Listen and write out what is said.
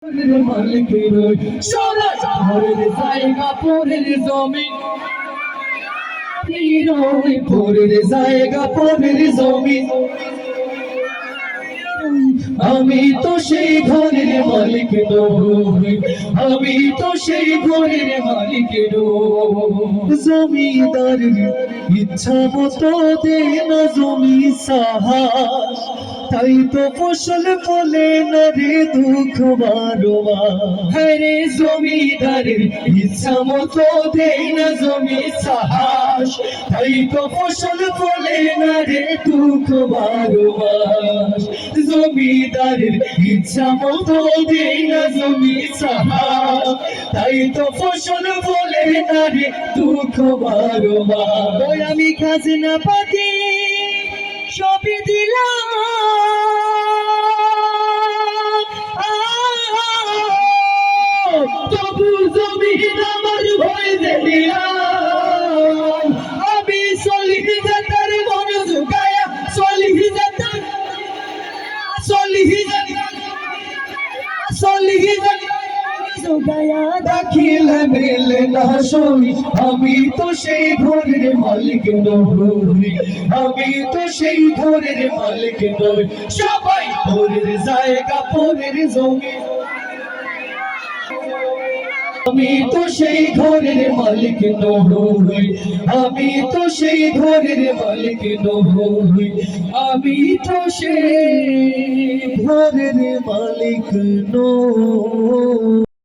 মালিক নই সারা ঘরের জায়গা পরের জমিন নই পরের জায়গা পরের জমিন আমি তো সেই ঘরের মালিক নই আমি তো সেই ঘরের মালিক নই জমিদারের ইচ্ছা মতো দে না জমি সাহায্য তাই তো ফসল ফলে না রে দুঃখ বারোয়া হরে জমিদারের ইচ্ছা মতো দেই না জমি সাহস তাই তো ফসল ফলে না রে দুঃখ বারোয়া জমিদারের ইচ্ছা মতো দেই না জমি সাহস তাই তো ফসল ফলে না রে দুঃখ বারোয়া ওই আমি খাজনা পাতি সবই দিলাম তবু জমিন আমার ভয় দিলাম আমি চলি যাতার মন জুগায়া চলি যাতার জুগায়া দাখিলে মেলে না সই আমি তো সেই ঘরের মালিক নই আমি তো সেই ঘরের মালিক নই সবাই ঘরের জায়গা পরের জমি আমি তো সেই ঘরের মালিক নই আমি তো সেই ঘরের মালিক নই আমি তো সেই ঘরের মালিক নই।